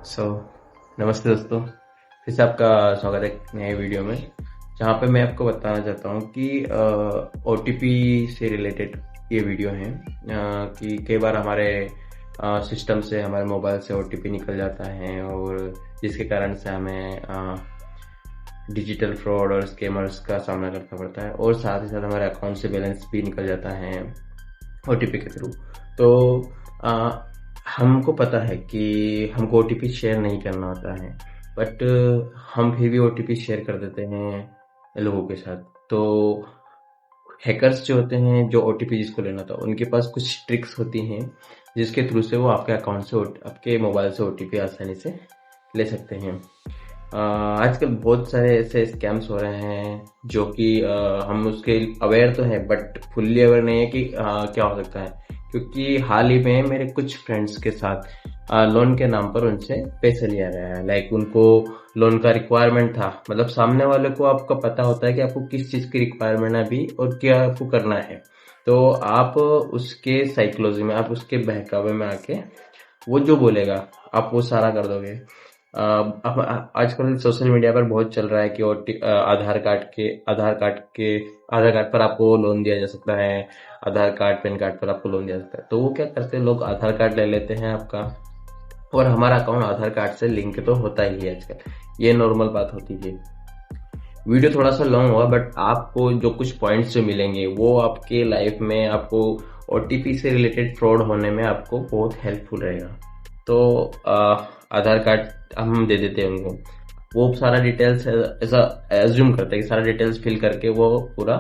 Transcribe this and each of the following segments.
सो नमस्ते दोस्तों, फिर से आपका स्वागत है एक नए वीडियो में, जहाँ पे मैं आपको बताना चाहता हूँ कि OTP से रिलेटेड ये वीडियो है। कि कई बार हमारे सिस्टम से, हमारे मोबाइल से OTP निकल जाता है और जिसके कारण से हमें डिजिटल फ्रॉड और स्कैमर्स का सामना करना पड़ता है, और साथ ही साथ हमारे अकाउंट से बैलेंस भी निकल जाता है OTP के थ्रू। तो हमको पता है कि हमको OTP शेयर नहीं करना होता है, बट हम फिर भी OTP शेयर कर देते हैं लोगों के साथ। तो हैकर्स जो होते हैं, जो OTP जिसको लेना था, उनके पास कुछ ट्रिक्स होती हैं जिसके थ्रू से वो आपके अकाउंट से, आपके मोबाइल से OTP आसानी से ले सकते हैं। आजकल बहुत सारे ऐसे स्कैम्स हो रहे हैं जो कि हम उसके अवेयर तो हैं, बट फुल्ली अवेयर नहीं है कि क्या हो सकता है। क्योंकि हाल ही में मेरे कुछ फ्रेंड्स के साथ लोन के नाम पर उनसे पैसे लिया गया है। लाइक उनको लोन का रिक्वायरमेंट था, मतलब सामने वाले को आपका पता होता है कि आपको किस चीज की रिक्वायरमेंट है अभी और क्या आपको करना है। तो आप उसके साइकोलॉजी में, आप उसके बहकावे में आके वो जो बोलेगा आप वो सारा कर दोगे। अब आजकल सोशल मीडिया पर बहुत चल रहा है कि आधार कार्ड पर आपको लोन दिया जा सकता है, आधार कार्ड पैन कार्ड पर आपको लोन दिया जा सकता है। तो वो क्या करते हैं, लोग आधार कार्ड ले लेते हैं आपका, और हमारा अकाउंट आधार कार्ड से लिंक तो होता ही है आजकल, ये नॉर्मल बात होती है। वीडियो थोड़ा सा लॉन्ग हुआ, बट आपको जो कुछ पॉइंट्स जो मिलेंगे वो आपके लाइफ में, आपको OTP से रिलेटेड फ्रॉड होने में आपको बहुत हेल्पफुल रहेगा। तो आधार कार्ड हम दे देते हैं उनको, वो सारा डिटेल्स ऐसा एज्यूम करते हैं कि सारा डिटेल्स फिल करके वो पूरा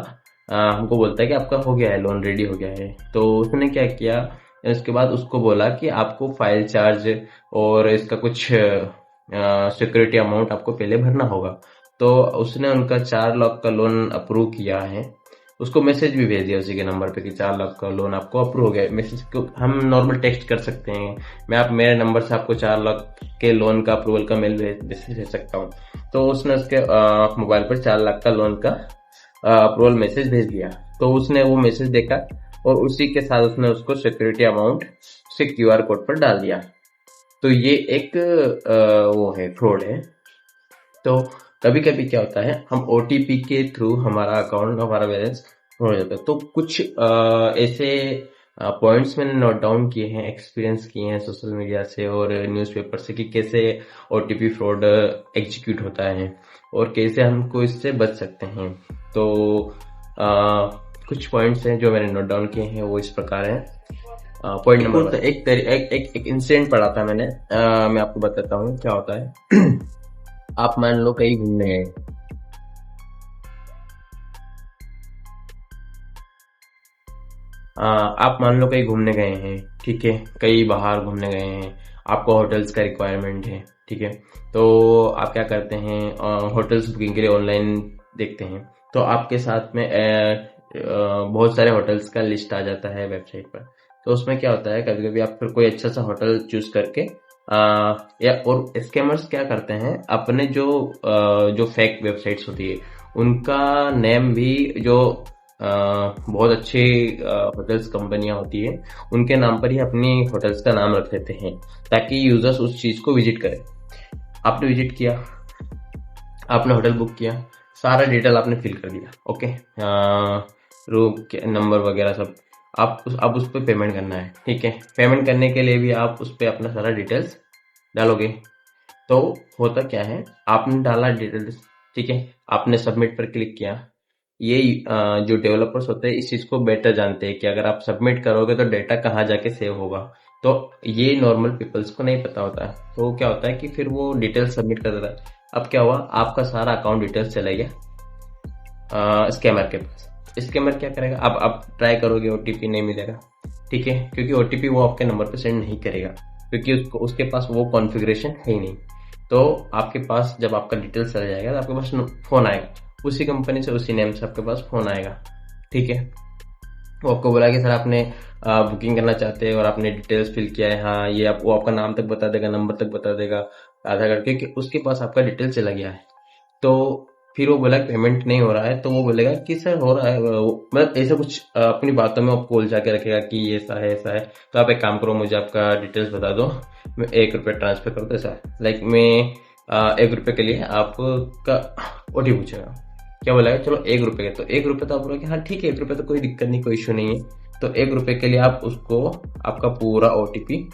हमको बोलता है कि आपका हो गया है, लोन रेडी हो गया है। तो उसने क्या किया, उसके बाद उसको बोला कि आपको फाइल चार्ज और इसका कुछ सिक्योरिटी अमाउंट आपको पहले भरना होगा। तो उसने उनका 4 लाख का लोन अप्रूव किया है। उसको मैसेज भी भेज दिया उसी के नंबर पे कि 4 लाख का लोन आपको अप्रूव हो गया। मैसेज को हम नॉर्मल टेक्स्ट कर सकते हैं, मेरे नंबर से आपको 4 लाख के लोन का अप्रूवल का मेल भेज सकता हूँ। तो उसने उसके मोबाइल पर 4 लाख का लोन का अप्रूवल मैसेज भेज दिया। तो उसने वो मैसेज देखा और उसी के साथ उसने उसको सिक्योरिटी अमाउंट से QR कोड पर डाल दिया। तो ये एक वो है, फ्रॉड है। तो कभी कभी क्या होता है, हम OTP के थ्रू हमारा अकाउंट, हमारा बैलेंस हो जाता है। तो कुछ ऐसे पॉइंट्स मैंने नोट डाउन किए हैं, एक्सपीरियंस किए हैं सोशल मीडिया से और न्यूज़पेपर से, कि कैसे OTP फ्रॉड एग्जीक्यूट होता है और कैसे हमको इससे बच सकते हैं। तो कुछ पॉइंट्स हैं जो मैंने नोट डाउन किए हैं, वो इस प्रकार हैं। पॉइंट नंबर 1, एक इंसिडेंट पढ़ा था मैंने, मैं आपको बताता हूँ क्या होता है। आप मान लो कहीं घूमने गए, हैं, ठीक है, कहीं बाहर घूमने गए हैं, आपको होटल्स का रिक्वायरमेंट है, ठीक है। तो आप क्या करते हैं, होटल्स बुकिंग के लिए ऑनलाइन देखते हैं। तो आपके साथ में बहुत सारे होटल्स का लिस्ट आ जाता है वेबसाइट पर। तो उसमें क्या होता है, कभी कभी आप फिर कोई अच्छा सा होटल चूज करके या और स्कैमर्स क्या करते हैं, अपने जो फेक वेबसाइट्स होती है उनका नेम भी, जो बहुत अच्छी होटल्स कंपनियां होती है उनके नाम पर ही अपनी होटल्स का नाम रख देते हैं, ताकि यूजर्स उस चीज को विजिट करें। आपने विजिट किया, आपने होटल बुक किया, सारा डिटेल आपने फिल कर दिया, ओके, रूम के नंबर वगैरह सब। अब उस पर पेमेंट करना है, ठीक है। पेमेंट करने के लिए भी आप उस पर अपना सारा डिटेल्स डालोगे। तो होता क्या है, आपने डाला डिटेल्स, ठीक है, आपने सबमिट पर क्लिक किया। ये जो डेवलपर्स होते हैं इस चीज को बेटर जानते हैं कि अगर आप सबमिट करोगे तो डेटा कहाँ जाके सेव होगा। तो ये नॉर्मल पीपल्स को नहीं पता होता है। तो क्या होता है कि फिर वो डिटेल्स सबमिट कर देता है। अब क्या हुआ, आपका सारा अकाउंट डिटेल्स चला गया स्कैमर के पास। स्कैमर क्या करेगा, अब आप ट्राई करोगे, OTP नहीं मिलेगा, ठीक है, क्योंकि OTP वो आपके नंबर पे सेंड नहीं करेगा, क्योंकि उसके पास वो कॉन्फ़िगरेशन है ही नहीं। तो आपके पास जब आपका डिटेल्स चला जाएगा तो आपके पास फोन आएगा, उसी कंपनी से, उसी नेम से आपके पास फोन आएगा, ठीक है। वो आपको बोला कि सर आपने बुकिंग करना चाहते हैं और आपने डिटेल्स फिल किया है, हाँ ये वो आपका नाम तक बता देगा, नंबर तक बता देगा, आधार कार्ड, क्योंकि उसके पास आपका डिटेल चला गया है। तो फिर वो बोला पेमेंट नहीं हो रहा है, तो वो बोलेगा कि सर हो रहा है, मतलब ऐसा कुछ अपनी बातों में आपको उलझा के रखेगा कि ये ऐसा है ऐसा है। तो आप एक काम करो, मुझे आपका डिटेल्स बता दो, मैं 1 रुपये ट्रांसफर कर दो, ऐसा लाइक मैं 1 रुपये के लिए आपका ओटीपी पूछेगा। क्या बोलेगा, चलो 1 रुपये, तो 1 रुपये तो आप बोलोगे हाँ ठीक है 1 रुपये तो कोई दिक्कत नहीं, कोई इशू नहीं है। तो 1 रुपये के लिए आप उसको आपका पूरा ओटीपी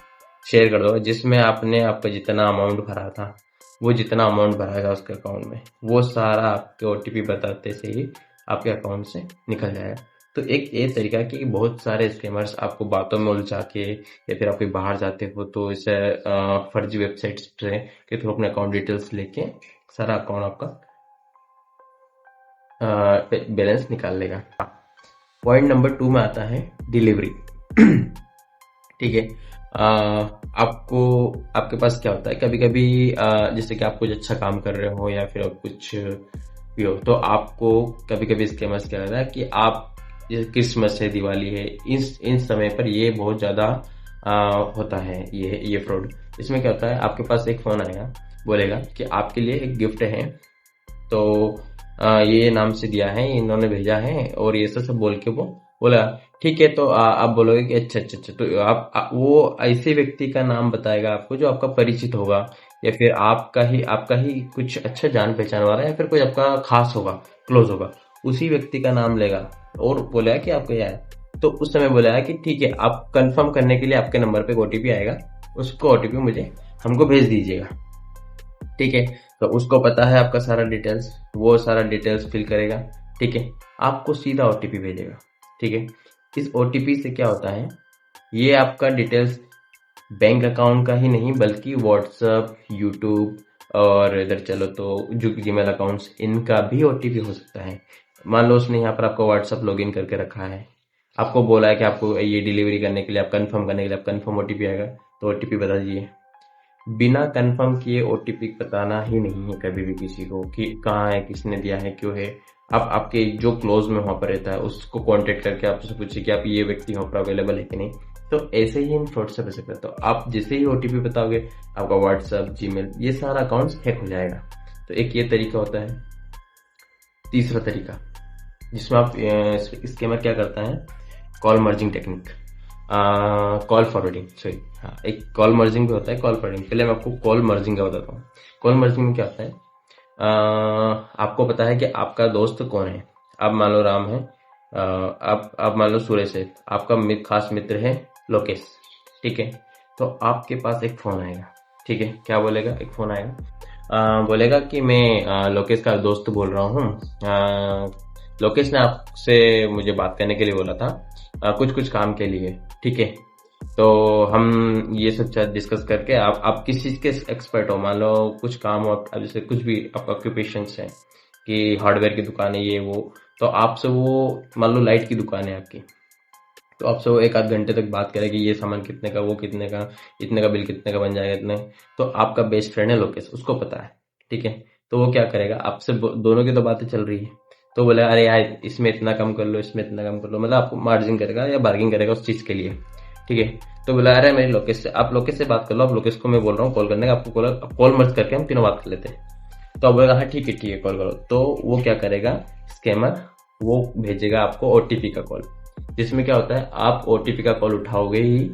शेयर कर दो, जिसमें आपने आपका जितना अमाउंट भरा था, वो जितना अमाउंट भराएगा उसके अकाउंट में, वो सारा आपके ओटीपी बताते से ही आपके अकाउंट से निकल जाएगा। तो एक ये तरीका है कि बहुत सारे स्कैमर्स आपको बातों में उलझा के, या फिर आप कहीं बाहर जाते हो तो इसे फर्जी वेबसाइट्स के थ्रू अपने अकाउंट डिटेल्स लेके सारा अकाउंट आपका बैलेंस निकाल लेगा। पॉइंट नंबर 2 में आता है डिलीवरी। ठीक है, आपको आपके पास क्या होता है, कभी कभी जैसे कि आप कुछ अच्छा काम कर रहे हो या फिर आप कुछ भी हो, तो आपको कभी कभी स्कैमर्स क्या करता है कि आप जैसे क्रिसमस है, दिवाली है, इन समय पर ये बहुत ज्यादा होता है ये फ्रॉड। इसमें क्या होता है, आपके पास एक फोन आएगा, बोलेगा कि आपके लिए एक गिफ्ट है, तो ये नाम से दिया है, इन्होंने भेजा है, और ये सब बोल के वो बोला ठीक है। तो आप बोलोगे कि अच्छा अच्छा अच्छा, तो वो ऐसे व्यक्ति का नाम बताएगा आपको जो आपका परिचित होगा, या फिर आपका ही कुछ अच्छा जान पहचान वाला, या फिर कोई आपका खास होगा, क्लोज होगा, उसी व्यक्ति का नाम लेगा और बोलेगा कि आपको यह है। तो उस समय बोलेगा कि ठीक है, आप कंफर्म करने के लिए आपके नंबर पे ओटीपी आएगा, उसको ओटीपी मुझे हमको भेज दीजिएगा। ठीक है, तो उसको पता है आपका सारा डिटेल्स, वो सारा डिटेल्स फिल करेगा। ठीक है, आपको सीधा ओटीपी भेजेगा। ठीक है, इस ओटीपी से क्या होता है, ये आपका डिटेल्स बैंक अकाउंट का ही नहीं बल्कि व्हाट्सएप, यूट्यूब और इधर चलो तो जो जीमेल अकाउंट्स, इनका भी ओटीपी हो सकता है। मान लो उसने यहाँ पर आपको व्हाट्सएप लॉगिन करके रखा है, आपको बोला है कि आपको ये डिलीवरी करने के लिए, आप कंफर्म करने के लिए आप कंफर्म ओटीपी आएगा, तो ओटीपी बता दीजिए। बिना कंफर्म किए ओटीपी बताना ही नहीं है कभी भी किसी को, कि कहाँ है, किसने दिया है, क्यों है। आप आपके जो क्लोज में वहां पर रहता है उसको कांटेक्ट करके आप उससे पूछिए कि आप ये व्यक्ति वहां पर अवेलेबल है कि नहीं। तो ऐसे ही इन फ्रॉड से बच सकते हैं। तो आप जैसे ही ओटीपी बताओगे, आपका व्हाट्सएप, जीमेल, ये सारा अकाउंट हैक हो जाएगा। तो एक ये तरीका होता है। तीसरा तरीका जिसमें आप स्कैमर क्या करता है, call merging technique, call forwarding, sorry, हाँ, एक कॉल मर्जिंग भी होता है, कॉल फॉरवर्डिंग। पहले मैं आपको कॉल मर्जिंग का बताता हूँ। कॉल मर्जिंग में क्या होता है, आपको पता है कि आपका दोस्त कौन है। आप मान लो राम है, आप मान लो सुरेश है, आपका खास मित्र है लोकेश। ठीक है, तो आपके पास एक फोन आएगा। ठीक है, क्या बोलेगा, एक फोन आएगा, बोलेगा कि मैं लोकेश का दोस्त बोल रहा हूँ, लोकेश ने आपसे मुझे बात करने के लिए बोला था, कुछ कुछ काम के लिए। ठीक है, तो हम ये सब डिस्कस करके, आप किस चीज के एक्सपर्ट हो, मान लो कुछ काम हो, जैसे कुछ भी ऑक्यूपेशन है कि हार्डवेयर की दुकान है ये वो, तो आपसे वो मान लो लाइट की दुकान है आपकी, तो आपसे वो 1 आध घंटे तक बात करेगी, ये सामान कितने का, वो कितने का, इतने का बिल कितने का बन जाएगा, इतने। तो आपका बेस्ट फ्रेंड है लोकेश, उसको पता है। ठीक है, तो वो क्या करेगा, आपसे दोनों की तो बातें चल रही है, तो बोले अरे यार इसमें इतना कम कर लो, इसमें इतना कम कर लो, मतलब आपको मार्जिन करेगा या बार्गिंग करेगा उस चीज के लिए। ठीक है, तो बोला अरे मेरी लोकेश से, आप लोकेश से बात कर लो, आप लोकेश को मैं बोल रहा हूँ कॉल करने का, आपको कॉल मर्ज करके हम तीनों बात कर लेते हैं। तो आप बोलेगा हाँ ठीक है कॉल करो। तो वो क्या करेगा स्कैमर, वो भेजेगा आपको ओटीपी का कॉल, जिसमें क्या होता है, आप ओटीपी का कॉल उठाओगे ही,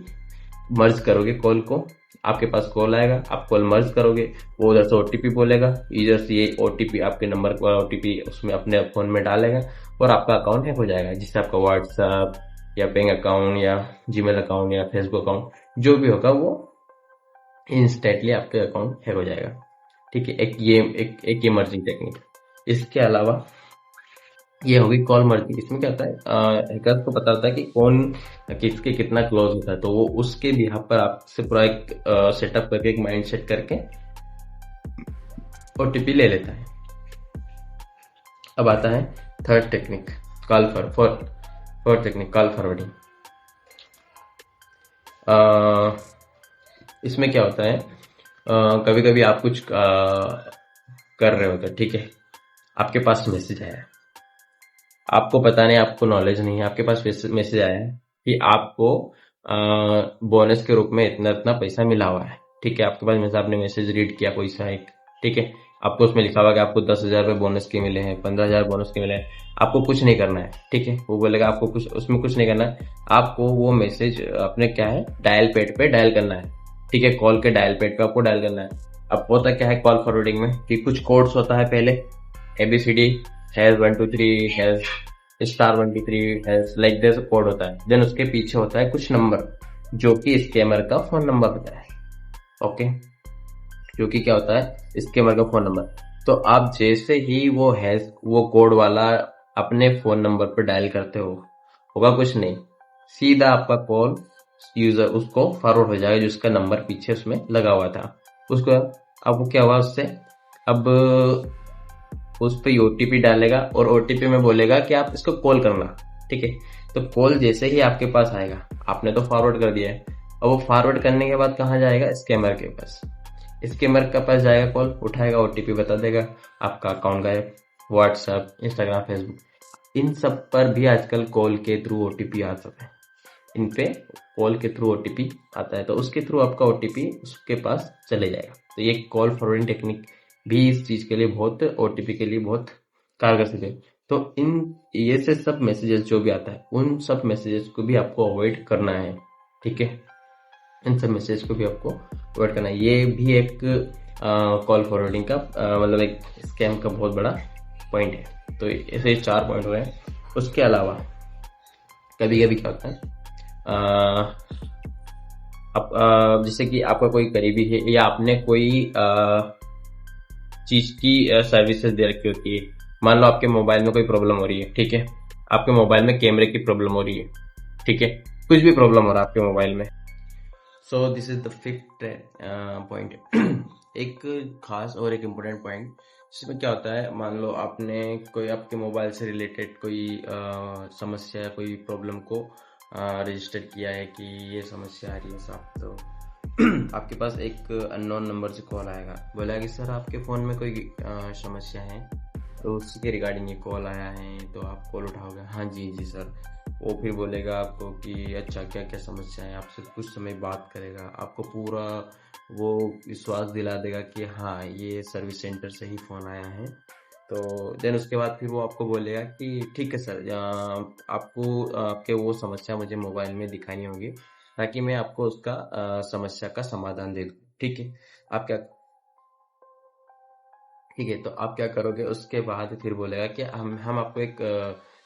मर्ज करोगे कॉल को, आपके पास कॉल आएगा, आप कॉल मर्ज करोगे, वो उधर से ओटीपी बोलेगा, इधर से ये ओटीपी आपके नंबर का ओटीपी उसमें अपने फोन में डालेगा, और आपका अकाउंट हैक हो जाएगा, जिससे आपका व्हाट्सएप या बैंक अकाउंट या जीमेल अकाउंट या फेसबुक अकाउंट जो भी होगा वो इंस्टेंटली आपके अकाउंट हैक हो जाएगा। ठीक है, एक ये मर्जिंग टेक्निक। इसके अलावा ये होगी कॉल मर्जिंग। इसमें क्या होता है, हैकर को पता होता है कि कौन किसके कितना क्लोज होता है, तो वो उसके बिहाफ पर आपसे पूरा एक सेटअप करके, एक माइंड सेट करके ओटीपी ले लेता है। अब आता है third technique, fourth technique, call forwarding. इसमें क्या होता है, कभी कभी आप कुछ कर रहे होते, ठीक है, आपके पास मैसेज आया, आपको पता नहीं, आपको नॉलेज नहीं है, आपके पास मैसेज आया है कि आपको बोनस के रूप में इतना इतना पैसा मिला हुआ है। ठीक है, आपके पास आपने मैसेज रीड किया कोई सा एक, ठीक है, आपको उसमें लिखा हुआ कि आपको 10,000 रुपये बोनस के मिले हैं, 15,000 बोनस के मिले हैं। आपको कुछ नहीं करना है, ठीक है। वो बोलेगा आपको कुछ उसमें कुछ नहीं करना है। आपको वो मैसेज अपने क्या है डायल पैड पे डायल करना है, ठीक है। कॉल के डायल पैड पे आपको डायल करना है। अब होता क्या है कॉल फॉरवर्डिंग में कि कुछ कोड्स होता है, पहले ABCD has 123 has star 123 has like this code होता है। देन उसके पीछे होता है कुछ नंबर जो कि स्कैमर का फोन नंबर होता है, ओके। जो कि क्या होता है स्कैमर का फोन नंबर। तो आप जैसे ही वो कोड वाला अपने फोन नंबर पर डायल करते हो, होगा कुछ नहीं, सीधा आपका कॉल यूजर उसको फॉरवर्ड हो जाएगा, जिसका नंबर पीछे उसमें लगा हुआ था उसको। अब वो क्या हुआ उससे, अब उस पर OTP डालेगा और OTP में बोलेगा कि आप इसको कॉल करना, ठीक है। तो कॉल जैसे ही आपके पास आएगा, आपने तो फॉरवर्ड कर दिया है, और वो फॉरवर्ड करने के बाद कहाँ जाएगा स्कैमर के पास। स्कैमर के पास जाएगा, कॉल उठाएगा, OTP बता देगा, आपका अकाउंट गायब। व्हाट्सएप, इंस्टाग्राम, फेसबुक, इन सब पर भी आजकल कॉल के थ्रू OTP आता है। इन पे कॉल के थ्रू OTP आता है, तो उसके थ्रू आपका OTP उसके पास चले जाएगा। तो ये कॉल फॉरवर्डिंग टेक्निक भी इस चीज के लिए बहुत, OTP के लिए बहुत कारगर सिद्ध है। तो इन ये से सब मैसेजेस जो भी आता है, उन सब मैसेजेस को भी आपको अवॉइड करना है, ठीक है। इन सब मैसेज को भी आपको अवॉइड करना है। ये भी एक कॉल फॉरवर्डिंग का मतलब एक स्कैम का बहुत बड़ा पॉइंट है। तो ऐसे 4 पॉइंट हुए हैं। उसके अलावा कभी कभी क्या होता है, जैसे कि आपका कोई करीबी है या आपने कोई चीज की सर्विसेज दे रखी होती है। मान लो आपके मोबाइल में कोई प्रॉब्लम हो रही है, ठीक है। आपके मोबाइल में कैमरे की प्रॉब्लम हो रही है, ठीक है। कुछ भी प्रॉब्लम हो रहा है आपके मोबाइल में। So this is the 5th point. एक खास और एक इम्पोर्टेंट पॉइंट, जिसमें क्या होता है, मान लो आपने कोई आपके मोबाइल से रिलेटेड कोई समस्या या कोई प्रॉब्लम को रजिस्टर किया है कि ये समस्या आ रही है साहब। तो आपके पास एक अननोन नंबर से कॉल आएगा, बोला कि सर आपके फ़ोन में कोई समस्या है, तो उसके रिगार्डिंग ये कॉल आया है, तो आप कॉल उठाओगे, हाँ जी जी सर। वो फिर बोलेगा आपको कि अच्छा क्या क्या समस्या है, आपसे कुछ समय बात करेगा, आपको पूरा वो विश्वास दिला देगा कि हाँ ये सर्विस सेंटर से ही फ़ोन आया है। तो देन उसके बाद फिर वो आपको बोलेगा कि ठीक है सर, आपको आपके वो समस्या मुझे मोबाइल में दिखानी होगी, ताकि मैं आपको उसका समस्या का समाधान दे दूँ, ठीक है। आप क्या ठीक है, तो आप क्या करोगे, उसके बाद फिर बोलेगा कि हम आपको एक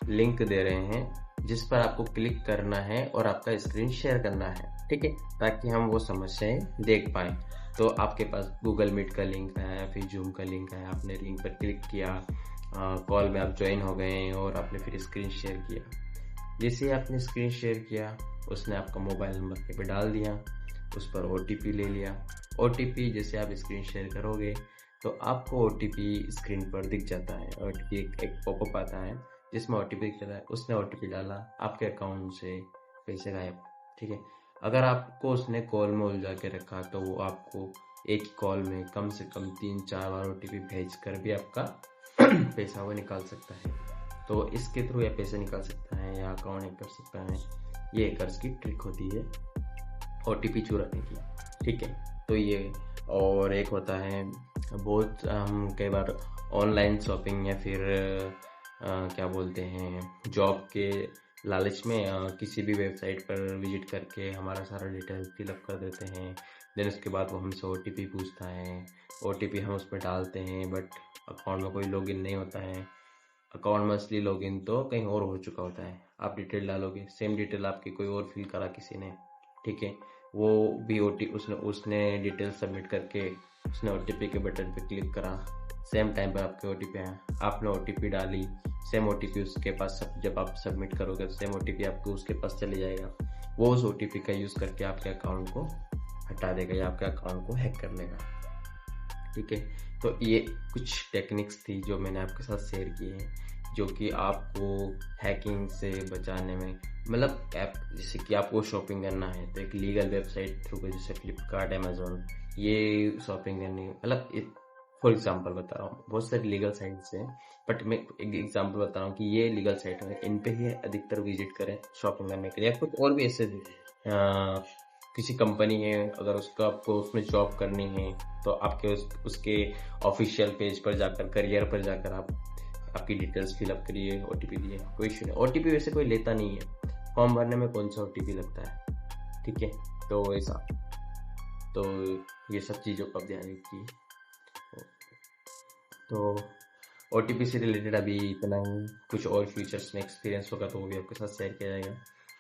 लिंक दे रहे हैं, जिस पर आपको क्लिक करना है और आपका स्क्रीन शेयर करना है, ठीक है, ताकि हम वो समस्याएं देख पाएं। तो आपके पास गूगल मीट का लिंक है, फिर जूम का लिंक है, आपने लिंक पर क्लिक किया, कॉल में आप ज्वाइन हो गए और आपने फिर स्क्रीन शेयर किया। जैसे ही आपने स्क्रीन शेयर किया, उसने आपका मोबाइल नंबर पे डाल दिया, उस पर OTP ले लिया। OTP जैसे आप स्क्रीन शेयर करोगे, तो आपको OTP स्क्रीन पर दिख जाता है। OTP एक पॉपअप आता है जिसमें OTP दिख जाता है। उसने OTP डाला, आपके अकाउंट से पैसे गायब, ठीक है। अगर आपको उसने कॉल में उलझा के रखा, तो वो आपको एक कॉल में कम से कम 3-4 बार OTP भेज कर भी आपका पैसा वो निकाल सकता है। तो इसके थ्रू या पैसे निकाल सकता है या अकाउंट हैक कर सकता है। ये हैकर्स की ट्रिक होती है OTP चुराने की, ठीक है। तो ये और एक होता है, बहुत हम कई बार ऑनलाइन शॉपिंग या फिर क्या बोलते हैं जॉब के लालच में किसी भी वेबसाइट पर विजिट करके हमारा सारा डिटेल फिलअप कर देते हैं। देन उसके बाद वो हमसे OTP पूछता है, OTP हम उस पर डालते हैं, बट अकाउंट में कोई लॉगिन नहीं होता है। अकाउंट में असली लॉगिन तो कहीं और हो चुका होता है। आप डिटेल डालोगे, सेम डिटेल आपकी कोई और फिल करा किसी ने, ठीक है। वो भी उसने डिटेल सबमिट करके उसने OTP के बटन पे क्लिक करा, सेम टाइम पर आपके OTP आया, आपने OTP डाली, सेम OTP उसके पास जब आप सबमिट करोगे तो सेम OTP आपको उसके पास चले जाएगा। वो उस OTP का यूज़ करके आपके अकाउंट को हटा देगा या आपके अकाउंट को हैक कर लेगा, ठीक है। तो ये कुछ टेक्निक्स थी जो मैंने आपके साथ शेयर की है, जो कि आपको हैकिंग से बचाने में, मतलब ऐप जैसे कि आपको शॉपिंग करना है तो एक लीगल वेबसाइट थ्रू जैसे फ्लिपकार्ट, अमेजोन, ये शॉपिंग करनी, मतलब फॉर एग्जांपल बता रहा हूँ, बहुत सारी लीगल साइट्स हैं, बट मैं एक एग्जांपल बता रहा हूँ कि ये लीगल साइट है, इन पे ही अधिकतर विजिट करें शॉपिंग करने के लिए। कुछ और भी ऐसे किसी कंपनी है, अगर उसका आपको उसमें जॉब करनी है तो आपके उसके ऑफिशियल पेज पर जाकर, करियर पर जाकर आप आपकी डिटेल्स फिलअप करिए, ओटीपी दिए, कोई इशू नहीं। ओटीपी वैसे कोई लेता नहीं है, फॉर्म भरने में कौन सा ओटीपी लगता है, ठीक है। तो ऐसा, तो ये सब चीज़ों का ध्यान रखिए। तो ओटीपी से रिलेटेड अभी इतना ही, कुछ और फीचर्स में एक्सपीरियंस होगा तो वो भी आपके साथ शेयर किया जाएगा।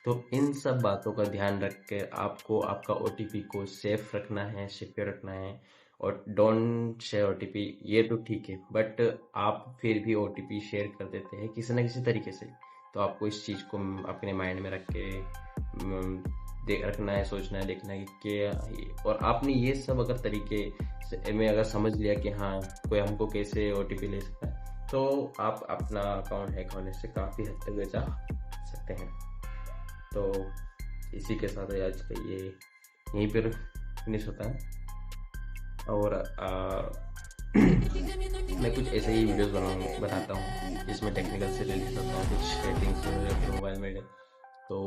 तो इन सब बातों का ध्यान रख के आपको आपका ओटीपी को सेफ रखना है, सिक्योर रखना है। और डोंट शेयर ओटीपी, ये तो ठीक है, बट आप फिर भी ओटीपी शेयर कर देते हैं किसी न किसी तरीके से, तो आपको इस चीज़ को अपने माइंड में रख के रखना है, सोचना है, देखना है कि क्या। और आपने ये सब अगर तरीके से में अगर समझ लिया कि हाँ कोई हमको कैसे ओटीपी ले सकता है, तो आप अपना अकाउंट हैक होने से काफ़ी हद तक बचा सकते हैं। तो इसी के साथ आज का ये यहीं पर फिनिश होता है। और मैं कुछ ऐसे ही वीडियोस बनाता हूँ जिसमें टेक्निकल से रिलेटेड होता है, कुछ सेटिंग्स से मोबाइल में। तो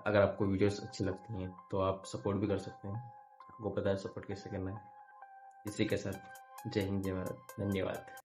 अगर आपको वीडियोस अच्छी लगती हैं तो आप सपोर्ट भी कर सकते हैं, आपको पता है सपोर्ट कैसे करना है। इसी के साथ जय हिंद, जय भारत, धन्यवाद।